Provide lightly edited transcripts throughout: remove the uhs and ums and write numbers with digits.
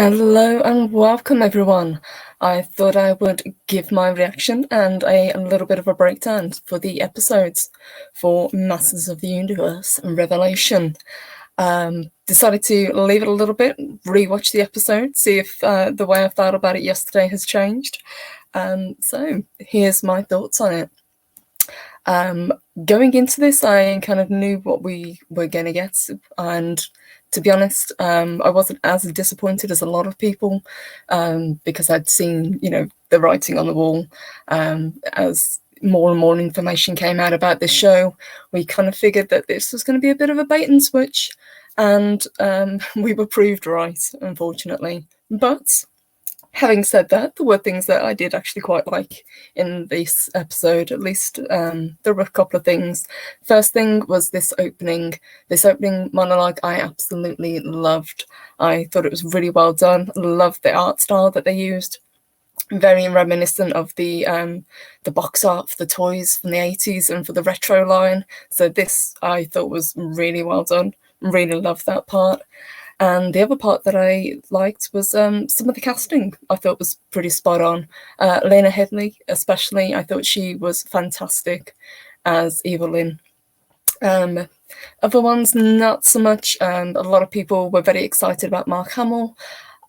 Hello and welcome everyone. I thought I would give my reaction and a little bit of a breakdown for the episodes for Masters of the Universe and Revelation. Decided to leave it a little bit, rewatch the episode, see if the way I thought about it yesterday has changed. So here's my thoughts on it. Going into this, I kind of knew what we were going to get, and to be honest, I wasn't as disappointed as a lot of people, because I'd seen, the writing on the wall. As more and more information came out about this show, we kind of figured that this was going to be a bit of a bait and switch, and we were proved right, unfortunately. But having said that, there were things that I did actually quite like in this episode. At least there were a couple of things. First thing was this opening monologue I absolutely loved. I thought it was really well done. Loved the art style that they used. Very reminiscent of the box art for the toys from the 80s and for the retro line. So this I thought was really well done. Really loved that part. And the other part that I liked was some of the casting. I thought was pretty spot on. Lena Headey, especially, I thought she was fantastic as Evelyn. Other ones, not so much. A lot of people were very excited about Mark Hamill.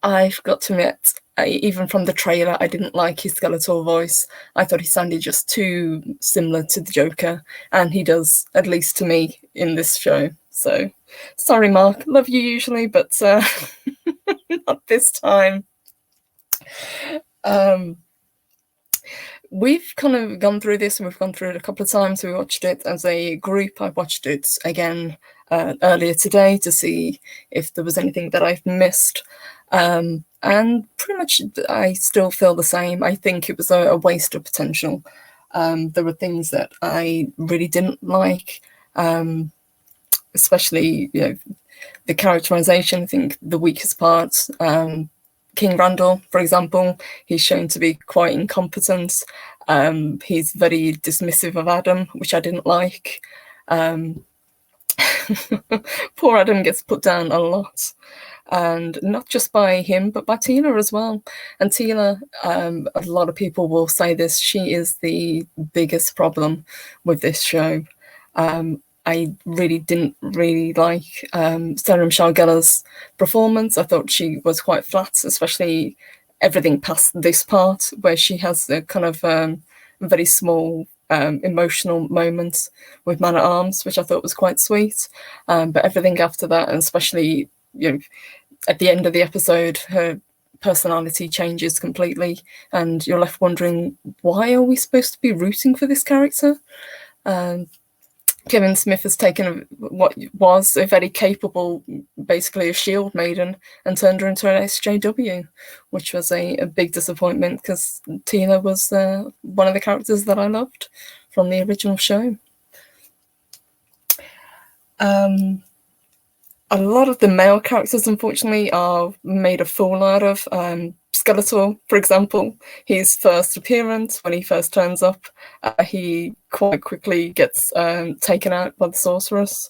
I've got to admit, even from the trailer, I didn't like his skeletal voice. I thought he sounded just too similar to the Joker, and he does, at least to me, in this show. So, sorry, Mark. Love you usually, but not this time. We've kind of gone through this, and we've gone through it a couple of times. We watched it as a group. I watched it again earlier today to see if there was anything that I've missed. And pretty much I still feel the same. I think it was a waste of potential. There were things that I really didn't like. Especially, the characterization. I think the weakest parts. King Randall, for example, he's shown to be quite incompetent. He's very dismissive of Adam, which I didn't like. Poor Adam gets put down a lot. And not just by him, but by Tila as well. And Tila, a lot of people will say this, she is the biggest problem with this show. I really didn't like Sarah Michelle Gellar's performance. I thought she was quite flat, especially everything past this part where she has a kind of very small emotional moments with Man at Arms, which I thought was quite sweet. But everything after that, and especially at the end of the episode, her personality changes completely, and you're left wondering, why are we supposed to be rooting for this character? Kevin Smith has taken what was a very capable, basically a shield maiden, and turned her into an SJW, which was a big disappointment, because Tila was one of the characters that I loved from the original show. A lot of the male characters, unfortunately, are made a fool out of. Skeletor, for example, his first appearance, when he first turns up, he quite quickly gets taken out by the sorceress.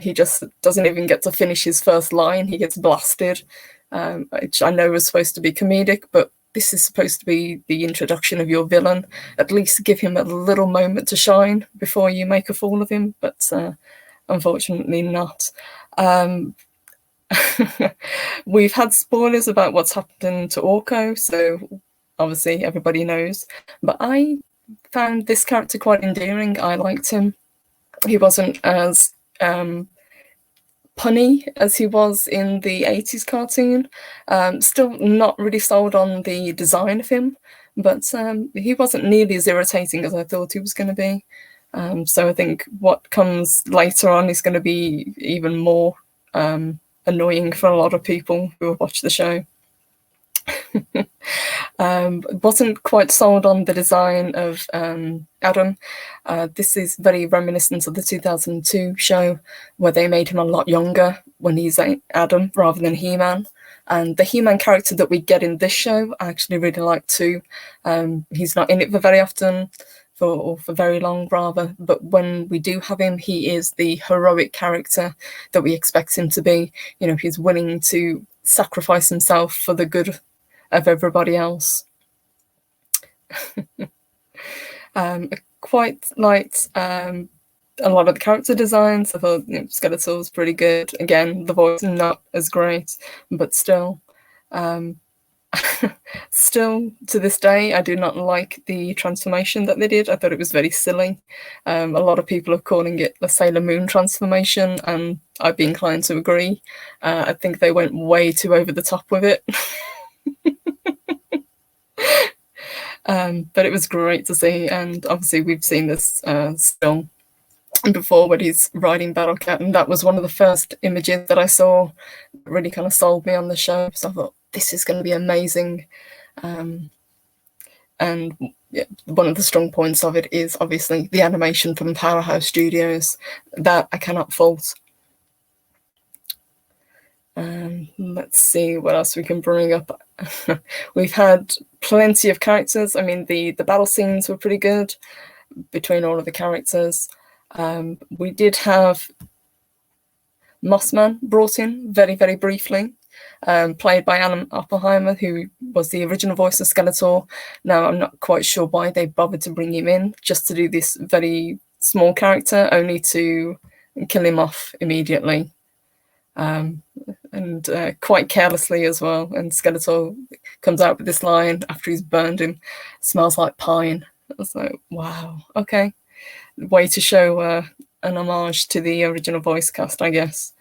He just doesn't even get to finish his first line. He gets blasted, which I know was supposed to be comedic, but this is supposed to be the introduction of your villain. At least give him a little moment to shine before you make a fool of him, but unfortunately not. We've had spoilers about what's happened to Orko, so obviously everybody knows. But I found this character quite endearing. I liked him. He wasn't as punny as he was in the 80s cartoon. Still not really sold on the design of him, but he wasn't nearly as irritating as I thought he was going to be. So I think what comes later on is going to be even more annoying for a lot of people who watch the show. Wasn't quite sold on the design of Adam. This is very reminiscent of the 2002 show, where they made him a lot younger when he's Adam rather than He-Man. And the He-Man character that we get in this show, I actually really like too. He's not in it for very often, for very long rather, but when we do have him, he is the heroic character that we expect him to be. He's willing to sacrifice himself for the good of everybody else. I quite liked a lot of the character designs. I thought Skeletor was pretty good. Again, the voice not as great, but still. Still to this day, I do not like the transformation that they did. I thought it was very silly. A lot of people are calling it the Sailor Moon transformation, and I'd be inclined to agree. I think they went way too over the top with it. But it was great to see, and obviously we've seen this still before when he's riding Battlecat, and that was one of the first images that I saw that really kind of sold me on the show. So I thought, this is going to be amazing. And yeah, one of the strong points of it is obviously the animation from Powerhouse Studios. That I cannot fault. Let's see what else we can bring up. We've had plenty of characters. I mean, the battle scenes were pretty good between all of the characters. We did have Mossman brought in very, very briefly, played by Alan Oppenheimer, who was the original voice of Skeletor. Now, I'm not quite sure why they bothered to bring him in, just to do this very small character, only to kill him off immediately. And quite carelessly as well. And Skeletor comes out with this line after he's burned him, smells like pine. I was like, wow, okay. Way to show an homage to the original voice cast, I guess.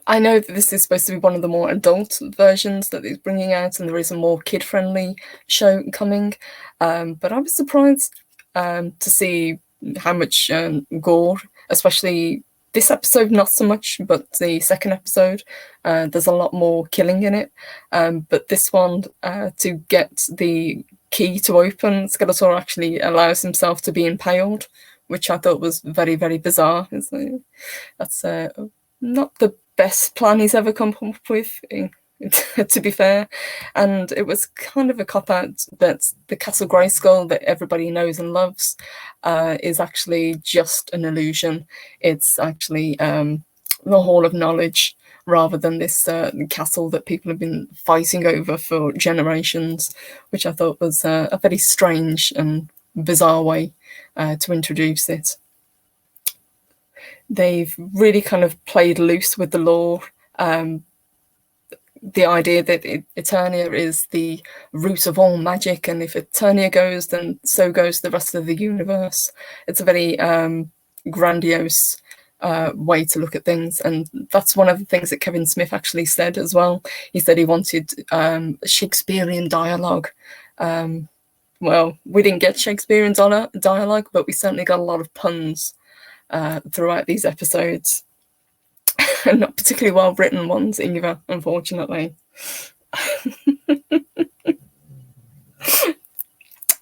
I know that this is supposed to be one of the more adult versions that he's bringing out, and there is a more kid-friendly show coming. But I was surprised to see how much gore, especially this episode, not so much, but the second episode, there's a lot more killing in it. But this one, to get the key to open, Skeletor actually allows himself to be impaled, which I thought was very, very bizarre. That's not the best plan he's ever come up with, to be fair. And it was kind of a cop-out that the Castle Grayskull that everybody knows and loves is actually just an illusion. It's actually the Hall of Knowledge, rather than this castle that people have been fighting over for generations, which I thought was a very strange and bizarre way to introduce it. They've really kind of played loose with the lore. The idea that Eternia is the root of all magic, and if Eternia goes, then so goes the rest of the universe. It's a very grandiose way to look at things, and that's one of the things that Kevin Smith actually said as well. He said he wanted Shakespearean dialogue. Well, we didn't get Shakespearean dialogue, but we certainly got a lot of puns throughout these episodes. And not particularly well written ones either, unfortunately.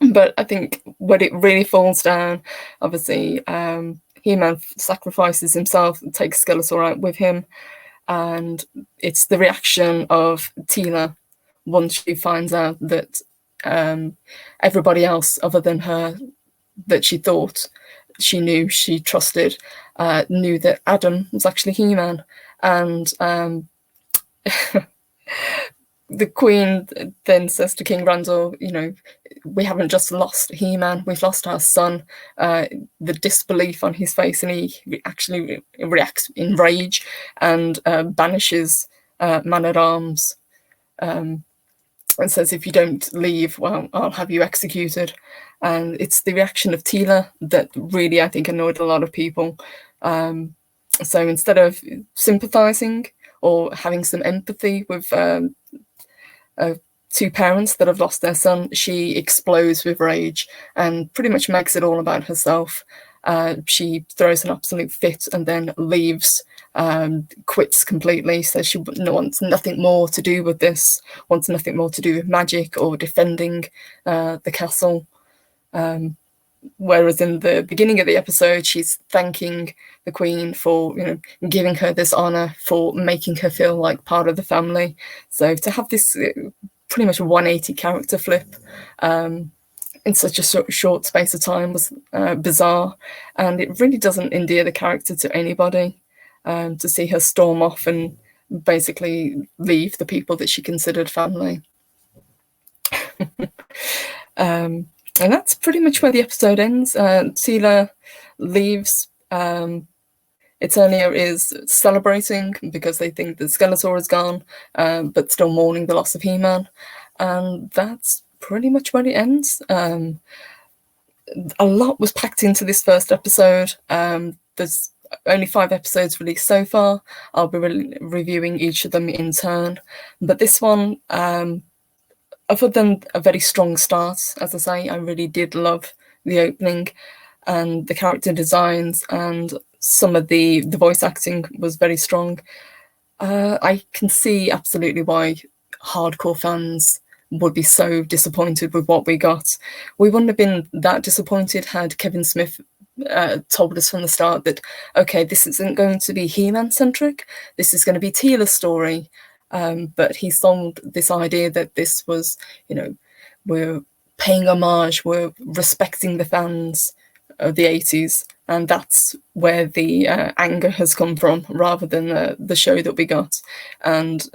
But I think when it really falls down, obviously He-Man sacrifices himself and takes Skeletor out with him, and it's the reaction of Tila once she finds out that everybody else other than her that she thought she knew, she trusted, knew that Adam was actually He-Man. And the Queen then says to King Randall, you know, we haven't just lost He-Man, we've lost our son. The disbelief on his face, and he actually reacts in rage and banishes Man-at-Arms and says, if you don't leave, well, I'll have you executed. And it's the reaction of Tila that really, I think, annoyed a lot of people. So instead of sympathizing or having some empathy with two parents that have lost their son, she explodes with rage and pretty much makes it all about herself. She throws an absolute fit and then leaves, quits completely, says she wants nothing more to do with this, wants nothing more to do with magic or defending the castle. Whereas in the beginning of the episode, she's thanking the Queen for, you know, giving her this honor, for making her feel like part of the family. So to have this pretty much 180 character flip in such a short space of time was bizarre, and it really doesn't endear the character to anybody. to see her storm off and basically leave the people that she considered family. And that's pretty much where the episode ends. Tila leaves. Eternia is celebrating because they think that Skeletor is gone, but still mourning the loss of He-Man. And that's pretty much where it ends. A lot was packed into this first episode. There's only 5 episodes released so far. I'll be reviewing each of them in turn. But this one, other than a very strong start, as I say, I really did love the opening, and the character designs and some of the voice acting was very strong. I can see absolutely why hardcore fans would be so disappointed with what we got. We wouldn't have been that disappointed had Kevin Smith told us from the start that, okay, this isn't going to be He-Man centric, this is going to be Tila's story. But he sold this idea that this was, we're paying homage, we're respecting the fans of the 80s, and that's where the anger has come from, rather than the show that we got. And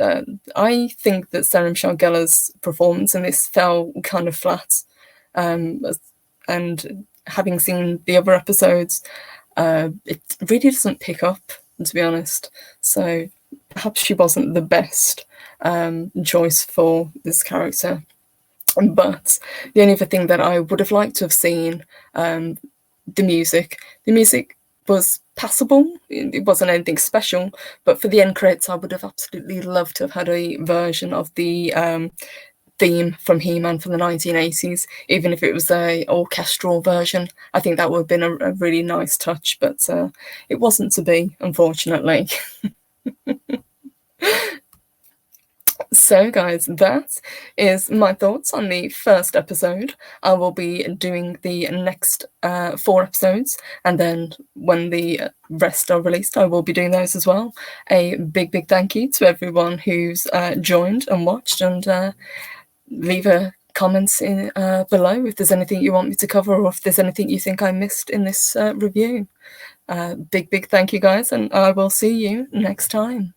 I think that Sarah Michelle Gellar's performance in this fell kind of flat. And having seen the other episodes, it really doesn't pick up, to be honest. So perhaps she wasn't the best choice for this character. But the only other thing that I would have liked to have seen, the music was passable. It wasn't anything special, but for the end credits, I would have absolutely loved to have had a version of the theme from He-Man from the 1980s, even if it was a orchestral version. I think that would have been a really nice touch, but it wasn't to be, unfortunately. So guys, that is my thoughts on the first episode. I will be doing the next 4 episodes, and then when the rest are released, I will be doing those as well. A big thank you to everyone who's joined and watched, and leave a comments in below if there's anything you want me to cover, or if there's anything you think I missed in this review. Big thank you guys, and I will see you next time.